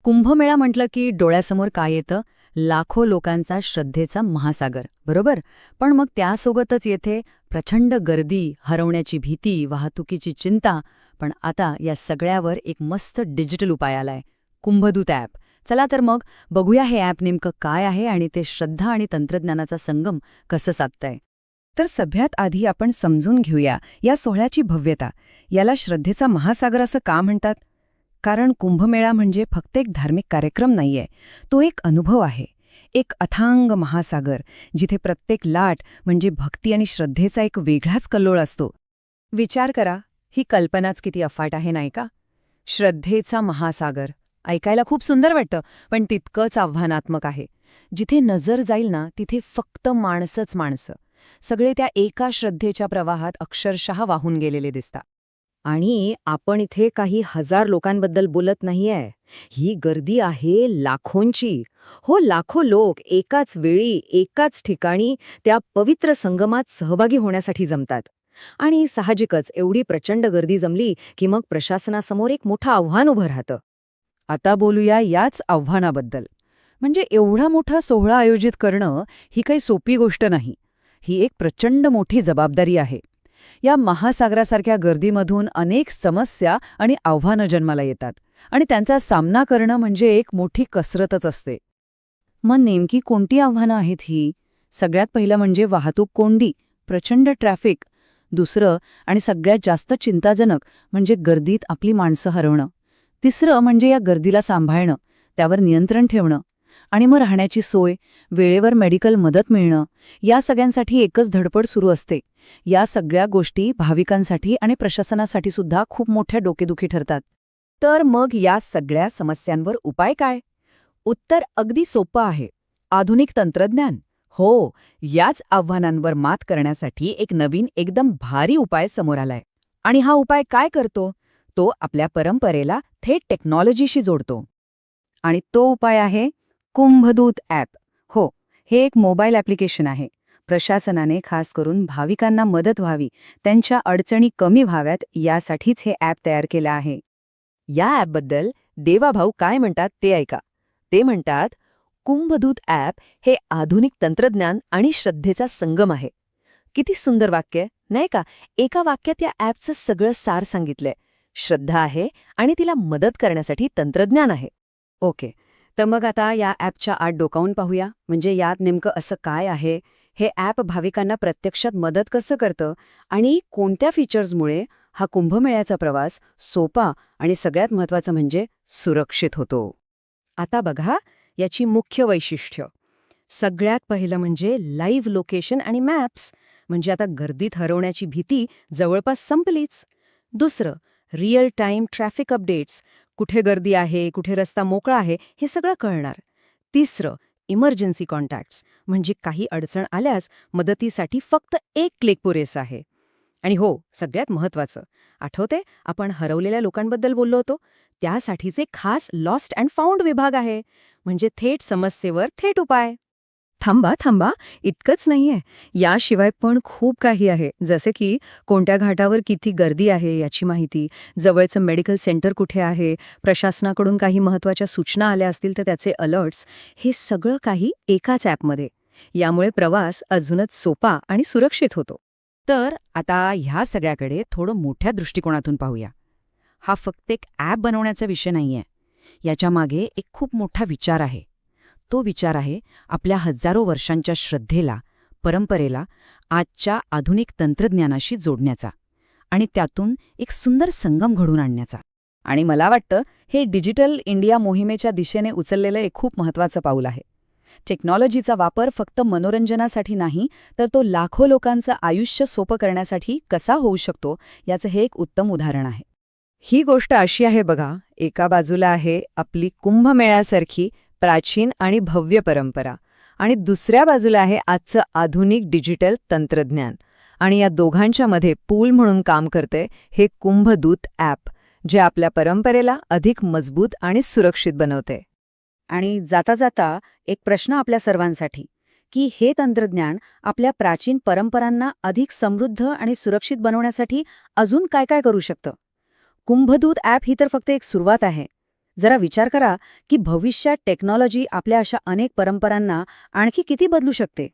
कुंभमेळा म्हटलं की डोळ्यासमोर काय येतं? लाखो लोकांचा श्रद्धेचा महासागर, बरोबर? पण मग त्यासोबतच येथे प्रचंड गर्दी, हरवण्याची भीती, वाहतुकीची चिंता. पण आता या सगळ्यावर एक मस्त डिजिटल उपाय आलाय, कुंभदूत ॲप. चला तर मग बघूया हे ॲप नेमकं काय आहे आणि ते श्रद्धा आणि तंत्रज्ञानाचा संगम कसं साधतंय. तर सगळ्यात आधी आपण समजून घेऊया या सोहळ्याची भव्यता. याला श्रद्धेचा महासागर असं का म्हणतात? कारण कुंभमेळा म्हणजे फक्त एक धार्मिक कार्यक्रम नाहीये, तो एक अनुभव आहे. एक अथांग महासागर, जिथे प्रत्येक लाट म्हणजे भक्ती आणि श्रद्धेचा एक वेगळाच कल्लोळ असतो. विचार करा, ही कल्पनाच किती अफाट आहे नाही का? श्रद्धेचा महासागर ऐकायला खूप सुंदर वाटतं, पण तितकंच आव्हानात्मक आहे. जिथे नजर जाईल ना, तिथे फक्त माणसंच माणसं. सगळे त्या एका श्रद्धेच्या प्रवाहात अक्षरशः वाहून गेलेले दिसतात. आणि आपण इथे काही हजार लोकांबद्दल बोलत नाहीये. ही गर्दी आहे लाखोंची. हो, लाखो लोक एकाच वेळी, एकाच ठिकाणी त्या पवित्र संगमात सहभागी होण्यासाठी जमतात. आणि साहजिकच एवढी प्रचंड गर्दी जमली की मग प्रशासनासमोर एक मोठं आव्हान उभं राहतं. आता बोलूया याच आव्हानाबद्दल. म्हणजे एवढा मोठा सोहळा आयोजित करणं ही काही सोपी गोष्ट नाही. ही एक प्रचंड मोठी जबाबदारी आहे. या महासागरासारख्या गर्दीमधून अनेक समस्या आणि आव्हानं जन्माला येतात आणि त्यांचा सामना करणं म्हणजे एक मोठी कसरतच असते. मग नेमकी कोणती आव्हानं आहेत ही? सगळ्यात पहिलं म्हणजे वाहतूक कोंडी, प्रचंड ट्रॅफिक. दुसरं आणि सगळ्यात जास्त चिंताजनक म्हणजे गर्दीत आपली माणसं हरवणं. तिसरं म्हणजे या गर्दीला सांभाळणं, त्यावर नियंत्रण ठेवणं. आणि मग राहण्याची सोय, वेळेवर मेडिकल मदत मिळणं, या सगळ्यांसाठी एकच धडपड सुरू असते. या सगळ्या गोष्टी भाविकांसाठी आणि प्रशासनासाठी सुद्धा खूप मोठ्या डोकेदुखी ठरतात. तर मग या सगळ्या समस्यांवर उपाय काय? उत्तर अगदी सोपं आहे. आधुनिक तंत्रज्ञान. हो, याच आव्हानांवर मात करण्यासाठी एक नवीन एकदम भारी उपाय समोर आलाय. आणि हा उपाय काय करतो? तो आपल्या परंपरेला थेट टेक्नॉलॉजीशी जोडतो. आणि तो उपाय आहे कुंभदूत ॲप. हो, हे एक मोबाईल ॲप्लिकेशन आहे. प्रशासनाने खास करून भाविकांना मदत व्हावी, त्यांच्या अडचणी कमी व्हाव्यात यासाठीच हे ॲप तयार केलं आहे. या ॲपबद्दल देवाभाऊ काय म्हणतात ते ऐका. ते म्हणतात, कुंभदूत ॲप हे आधुनिक तंत्रज्ञान आणि श्रद्धेचा संगम आहे. किती सुंदर वाक्य, नाही का? एका वाक्यात या ॲपचं सगळं सार सांगितलंय. श्रद्धा आहे आणि तिला मदत करण्यासाठी तंत्रज्ञान आहे. ओके, तर मग आता या ॲपच्या आत डोकावून पाहूया. म्हणजे यात नेमकं असं काय आहे? हे ॲप भाविकांना प्रत्यक्षात मदत कसं करतं आणि कोणत्या फीचर्समुळे हा कुंभमेळ्याचा प्रवास सोपा आणि सगळ्यात महत्त्वाचं म्हणजे सुरक्षित होतो. आता बघा याची मुख्य वैशिष्ट्य. सगळ्यात पहिलं म्हणजे लाईव्ह लोकेशन आणि मॅप्स. म्हणजे आता गर्दीत हरवण्याची भीती जवळपास संपलीच. दुसरं, रिअल टाईम ट्रॅफिक अपडेट्स. कुठे गर्दी आहे, कुठे रस्ता मोकळा आहे, हे सगळं कळणार. तिसरं, इमर्जन्सी कॉन्टॅक्ट्स. म्हणजे काही अडचण आल्यास मदतीसाठी फक्त एक क्लिक पुरेसं आहे. आणि हो, सगळ्यात महत्त्वाचं, आठवते आपण हरवलेल्या लोकांबद्दल बोललो होतो? त्यासाठीचे खास लॉस्ट अँड फाउंड विभाग आहे. म्हणजे थेट समस्येवर थेट उपाय. थांबा थांबा, इतकंच नाहीये. याशिवाय पण खूप काही आहे. जसे की कोणत्या घाटावर किती गर्दी आहे याची माहिती, जवळचं मेडिकल सेंटर कुठे आहे, प्रशासनाकडून काही महत्त्वाच्या सूचना आल्या असतील तर त्याचे अलर्ट्स, हे सगळं काही एकाच ॲपमध्ये. यामुळे प्रवास अजूनच सोपा आणि सुरक्षित होतो. तर आता ह्या सगळ्याकडे थोडं मोठ्या दृष्टिकोनातून पाहूया. हा फक्त एक ॲप बनवण्याचा विषय नाहीये. याच्यामागे एक खूप मोठा विचार आहे. तो विचार आहे आपल्या हजारो वर्षांच्या श्रद्धेला, परंपरेला आजच्या आधुनिक तंत्रज्ञानाशी जोडण्याचा आणि त्यातून एक सुंदर संगम घडवून आणण्याचा. आणि मला वाटतं हे डिजिटल इंडिया मोहिमेच्या दिशेने उचललेलं एक खूप महत्त्वाचं पाऊल आहे. टेक्नॉलॉजीचा वापर फक्त मनोरंजनासाठी नाही, तर तो लाखो लोकांचं आयुष्य सोपं करण्यासाठी कसा होऊ शकतो याचं हे एक उत्तम उदाहरण आहे. ही गोष्ट अशी आहे बघा, एका बाजूला आहे आपली कुंभमेळ्यासारखी प्राचीन आणि भव्य परंपरा आणि दुसऱ्या बाजूला आहे आजचं आधुनिक डिजिटल तंत्रज्ञान. आणि या दोघांच्या मध्ये पूल म्हणून काम करते हे कुंभदूत ॲप, जे आपल्या परंपरेला अधिक मजबूत आणि सुरक्षित बनवते. आणि जाता जाता एक प्रश्न आपल्या सर्वांसाठी, की हे तंत्रज्ञान आपल्या प्राचीन परंपरांना अधिक समृद्ध आणि सुरक्षित बनवण्यासाठी अजून काय काय करू शकतं? कुंभदूत ॲप ही तर फक्त एक सुरुवात आहे. जरा विचार करा की भविष्यात टेक्नॉलॉजी आपल्या अशा अनेक परंपरांना आणखी किती बदलू शकते.